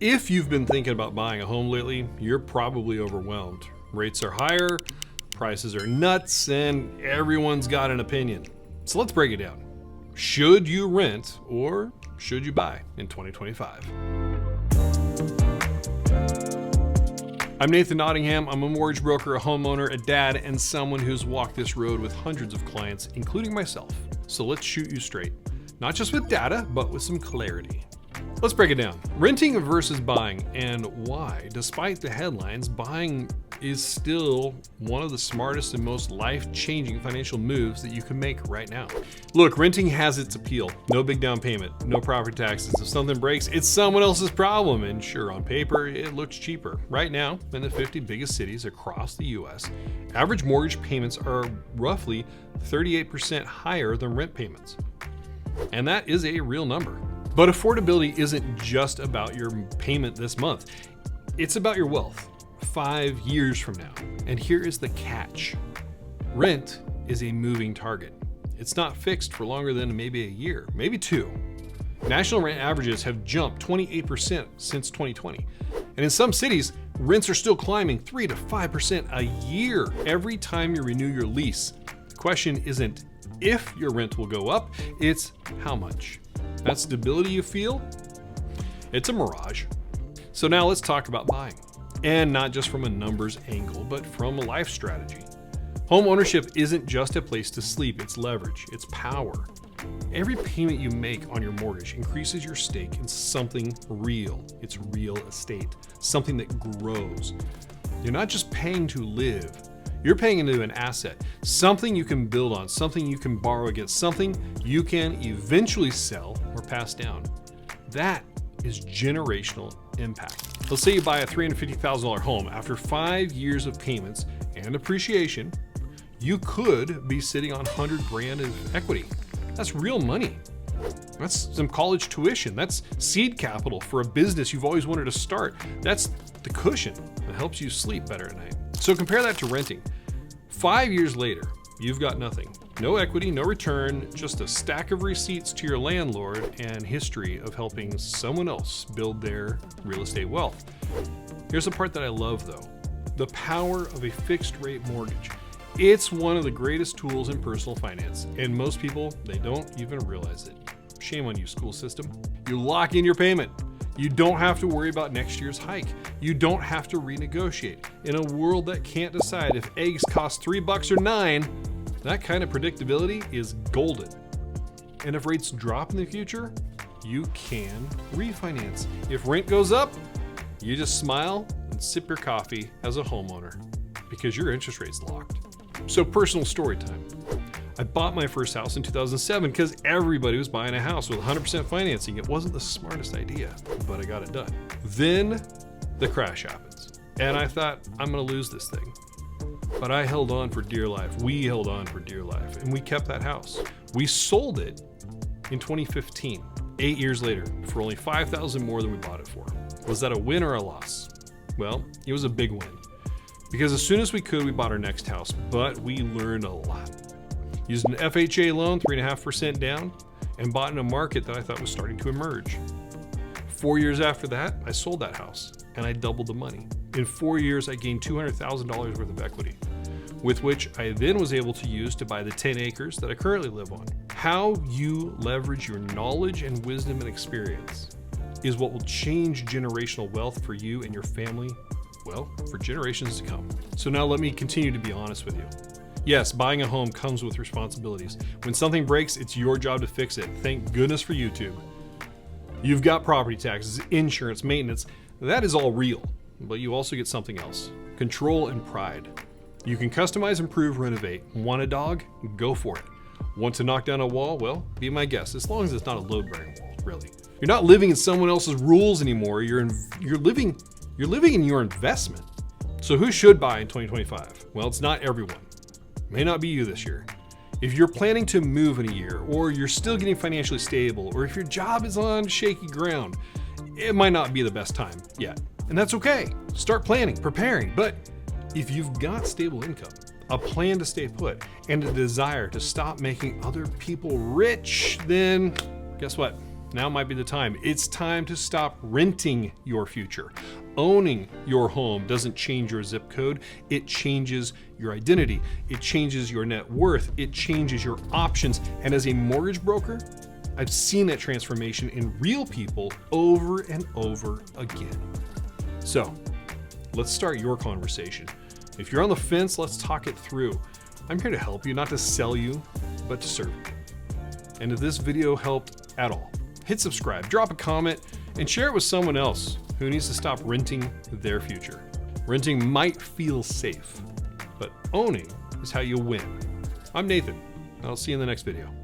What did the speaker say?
If you've been thinking about buying a home lately, you're probably overwhelmed. Rates are higher, prices are nuts, and everyone's got an opinion. So let's break it down. Should you rent or should you buy in 2025? I'm Nathan Knottingham. I'm a mortgage broker, a homeowner, a dad, and someone who's walked this road with hundreds of clients, including myself. So let's shoot you straight. Not just with data, but with some clarity. Let's break it down. Renting versus buying, and why. Despite the headlines, buying is still one of the smartest and most life-changing financial moves that you can make right now. Look, renting has its appeal. No big down payment, no property taxes. If something breaks, it's someone else's problem. And sure, on paper, it looks cheaper. Right now, in the 50 biggest cities across the US, average mortgage payments are roughly 38% higher than rent payments. And that is a real number. But affordability isn't just about your payment this month. It's about your wealth 5 years from now. And here is the catch. Rent is a moving target. It's not fixed for longer than maybe a year, maybe two. National rent averages have jumped 28% since 2020. And in some cities, rents are still climbing 3 to 5% a year every time you renew your lease. The question isn't if your rent will go up, it's how much. That stability you feel, it's a mirage. So now let's talk about buying. And not just from a numbers angle, but from a life strategy. Home ownership isn't just a place to sleep, it's leverage, it's power. Every payment you make on your mortgage increases your stake in something real. It's real estate, something that grows. You're not just paying to live, you're paying into an asset, something you can build on, something you can borrow against, something you can eventually sell or pass down. That is generational impact. Let's say you buy a $350,000 home. After 5 years of payments and appreciation, you could be sitting on $100,000 of equity. That's real money. That's some college tuition. That's seed capital for a business you've always wanted to start. That's the cushion that helps you sleep better at night. So compare that to renting. 5 years later, you've got nothing. No equity, no return, just a stack of receipts to your landlord and history of helping someone else build their real estate wealth. Here's the part that I love though. The power of a fixed rate mortgage. It's one of the greatest tools in personal finance, and most people, they don't even realize it. Shame on you, school system. You lock in your payment. You don't have to worry about next year's hike. You don't have to renegotiate. In a world that can't decide if eggs cost $3 or $9, that kind of predictability is golden. And if rates drop in the future, you can refinance. If rent goes up, you just smile and sip your coffee as a homeowner because your interest rate's locked. So personal story time. I bought my first house in 2007 because everybody was buying a house with 100% financing. It wasn't the smartest idea, but I got it done. Then the crash happens. And I thought, I'm gonna lose this thing. But I held on for dear life. We held on for dear life. And we kept that house. We sold it in 2015, 8 years later, for only $5,000 more than we bought it for. Was that a win or a loss? Well, it was a big win. Because as soon as we could, we bought our next house, but we learned a lot. Used an FHA loan, 3.5% down, and bought in a market that I thought was starting to emerge. 4 years after that, I sold that house, and I doubled the money. In 4 years, I gained $200,000 worth of equity, with which I then was able to use to buy the 10 acres that I currently live on. How you leverage your knowledge and wisdom and experience is what will change generational wealth for you and your family, well, for generations to come. So now let me continue to be honest with you. Yes, buying a home comes with responsibilities. When something breaks, it's your job to fix it. Thank goodness for YouTube. You've got property taxes, insurance, maintenance. That is all real, but you also get something else. Control and pride. You can customize, improve, renovate. Want a dog? Go for it. Want to knock down a wall? Well, be my guest, as long as it's not a load-bearing wall, really. You're not living in someone else's rules anymore. You're living in your investment. So who should buy in 2025? Well, it's not everyone. May not be you this year. If you're planning to move in a year, or you're still getting financially stable, or if your job is on shaky ground, it might not be the best time yet. And that's okay. Start planning, preparing. But if you've got stable income, a plan to stay put, and a desire to stop making other people rich, then guess what? Now might be the time. It's time to stop renting your future. Owning your home doesn't change your zip code. It changes your identity. It changes your net worth. It changes your options. And as a mortgage broker, I've seen that transformation in real people over and over again. So let's start your conversation. If you're on the fence, let's talk it through. I'm here to help you, not to sell you, but to serve you. And if this video helped at all, hit subscribe, drop a comment, and share it with someone else who needs to stop renting their future. Renting might feel safe, but owning is how you win. I'm Nathan, and I'll see you in the next video.